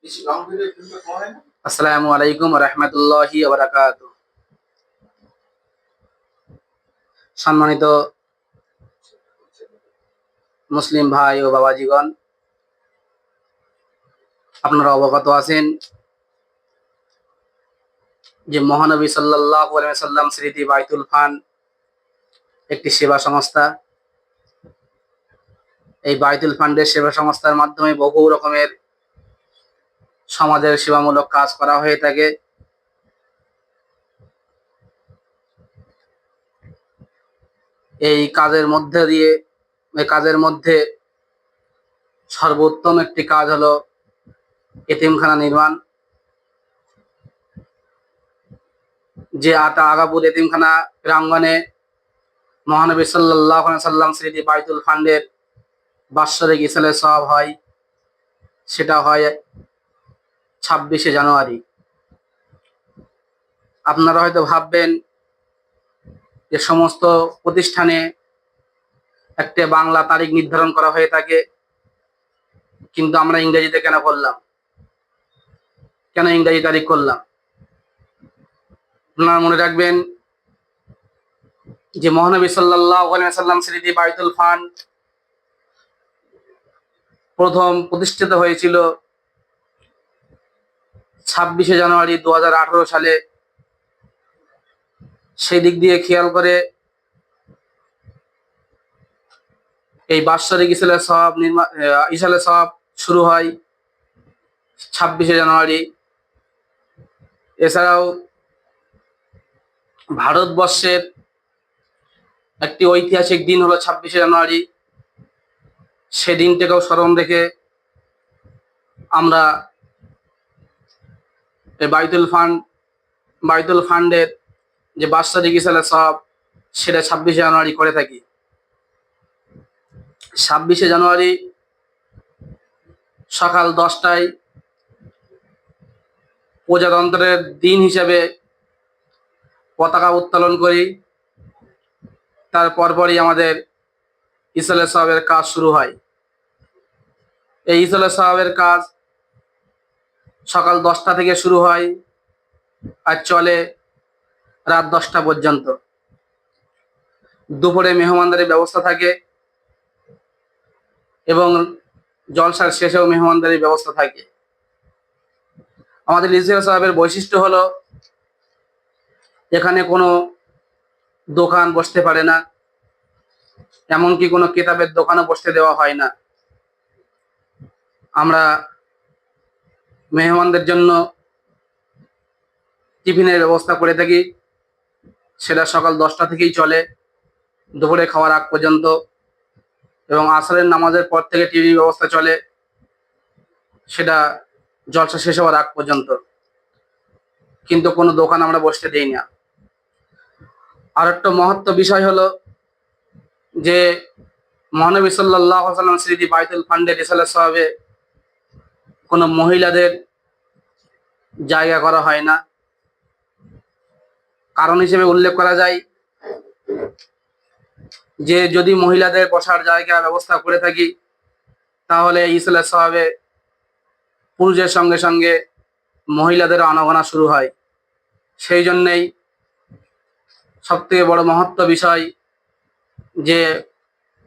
আসসালামু আলাইকুম রহমতুল্লাহি ওয়া বারাকাতুহু। সম্মানিত মুসলিম ভাই ও বাবাজিগণ, আপনারা অবগত আছেন যে মহানবী সাল্লাল্লাহু আলাইহি ওয়াসাল্লাম স্মৃতি বাইতুল ফান একটি সেবা সংস্থা। এই বাইতুল ফান্ডের সেবা সংস্থার মাধ্যমে বহু রকমের সমাজের সেবামূলক কাজ করা হয়ে থাকে। এই কাজের মধ্যে সর্বোত্তম একটি কাজ হলো এতিমখানা নির্মাণ। যে আগাপুর এতিমখানা প্রাঙ্গণে মহানবী সাল্লাল্লাহু আলাইহি ওয়াসাল্লাম স্মৃতি বাইতুল ফান্ডের বাৎসরিক ইসলামের সওয়াব হয়, সেটা হয় 26শে জানুয়ারি। আপনারা হয়তো ভাববেন যে সমস্ত প্রতিষ্ঠানে একটা বাংলা তারিখ নির্ধারণ করা হয়ে থাকে, কিন্তু আমরা ইংরেজিতে কেন ইংরেজি তারিখ করলাম? আপনারা মনে রাখবেন যে মহানবী সাল্লাল্লাহু আলাইহি ওয়াসাল্লাম স্মৃতি বাইতুল ফান্ড প্রথম প্রতিষ্ঠিত হয়েছিল 26শে জানুয়ারি 2018 সালে। সেই দিক দিয়ে খেয়াল করে এই বাৎসরিক ইসলামের সওয়াব শুরু হয় 26শে জানুয়ারি। এছাড়াও ভারতবর্ষের একটি ঐতিহাসিক দিন হলো 26শে জানুয়ারি। সেদিনটাকেও স্মরণ রেখে আমরা এই বাইতুল ফান্ডের যে বাৎসরিক ইসলামের সওয়াব সেটা 26শে জানুয়ারি করে থাকি। 26শে জানুয়ারি সকাল 10টায় প্রজাতন্ত্রের দিন হিসেবে পতাকা উত্তোলন করি। তার পরপরই আমাদের ইসলামের সওয়াবের কাজ শুরু হয়। এই ইসলামের সওয়াবের কাজ সকাল 10টা থেকে শুরু হয় আর চলে রাত 10টা পর্যন্ত। দুপুরে মেহমানদারির ব্যবস্থা থাকে এবং জলসার শেষেও মেহমানদারির ব্যবস্থা থাকে। আমাদের ইসলামের সওয়াবের বৈশিষ্ট্য হলো এখানে কোনো দোকান বসতে পারে না, এমনকি কোনো কিতাবের দোকানও বসতে দেওয়া হয় না। আমরা মেহমানদের জন্য টিফিনের ব্যবস্থা করে থাকি, সেটা সকাল 10টা থেকেই চলে দুপুরে খাওয়ার আগ পর্যন্ত, এবং আসরের নামাজের পর থেকে টিভির ব্যবস্থা চলে, সেটা জলসা শেষ হওয়ার আগ পর্যন্ত। কিন্তু কোনো দোকান আমরা বসতে দিই না। আর একটা মহত্ব বিষয় হলো যে মহানবী সাল্লাল্লাহু আলাইহি ওয়াসাল্লাম স্মৃতি বাইতুল ফান্ডের ইসলামের সওয়াবে কোনো মহিলাদের জায়গা করা হয় না। কারণ হিসেবে উল্লেখ করা যায় যে যদি মহিলাদের বসার জায়গা ব্যবস্থা করে থাকি, তাহলে এই ইসলামের সওয়াবে পুরুষের সঙ্গে সঙ্গে মহিলাদের আনাগোনা শুরু হয়। সেই জন্যেই সবথেকে বড় মহত্ব বিষয় যে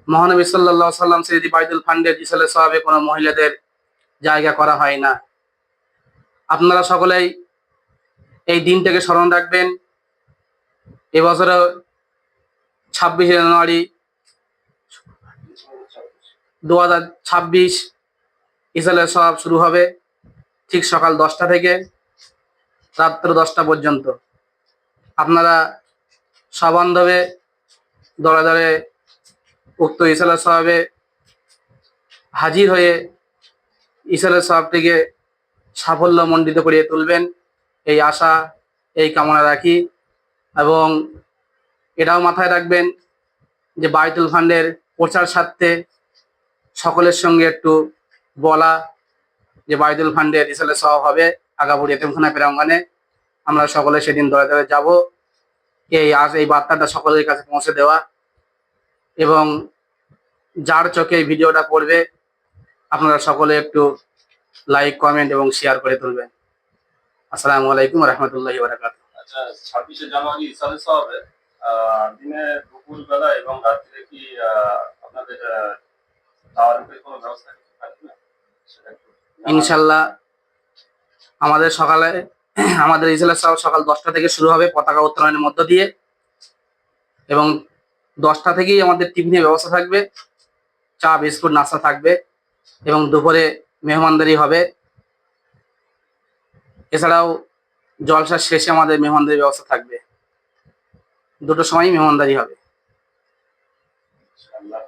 মহানবী সাল্লাল্লাহু আলাইহি ওয়াসাল্লাম স্মৃতি বাইতুল ফান্ডের ইসলামের সওয়াবে কোনো মহিলাদের জায়গা করা হয় না। আপনারা সকলেই এই দিনটাকে স্মরণ রাখবেন। এবছরও 26শে জানুয়ারি 2026 ইসলামের সওয়াব শুরু হবে ঠিক সকাল 10টা থেকে রাত্র 10টা পর্যন্ত। আপনারা সবান্ধবে দলে দলে উক্ত ইসলামের সওয়াবে হাজির হয়ে ইসলামের সওয়াবটিকে সাফল্যমণ্ডিত করিয়ে তুলবেন, এই আশা, এই কামনা রাখি। এবং এটাও মাথায় রাখবেন যে বাইতুল ফান্ডের প্রচার স্বার্থে সকলের সঙ্গে একটু বলা যে বাইতুল ফান্ডের ইসলামের সওয়াব হবে আগাপুর এতিমখানা প্রাঙ্গণে। আমরা সকলে সেদিন দলে দলে যাব, এই বার্তাটা সকলের কাছে পৌঁছে দেওয়া। এবং যার চোখে এই ভিডিওটা পড়বে আপনারা সকলে একটু লাইক, কমেন্ট এবং শেয়ার করে তুলবেন। আসসালামু আলাইকুম রহমতুল্লাহি বারাকাতুহু। আচ্ছা, 26শে জানুয়ারি ইসালে হবে দিনে দুপুরবেলা এবং রাত্রে কি আপনাদের খাওয়ার কোনো ব্যবস্থা কিছু থাকবে? সেটা একটু ইনশাল্লাহ আমাদের সকালে আমাদের ইসলাম সাহেব সকাল 10টা থেকে শুরু হবে পতাকা উত্তোলনের মধ্য দিয়ে, এবং 10টা থেকেই আমাদের টিফিনের ব্যবস্থা থাকবে, চা বিস্কুট নাস্তা থাকবে, এবং দুপুরে মেহমানদারি হবে। এছাড়াও জলসার শেষে আমাদের মেহমানদারি ব্যবস্থা থাকবে, দুটো সময়ই মেহমানদারি হবে। ইনশাআল্লাহ।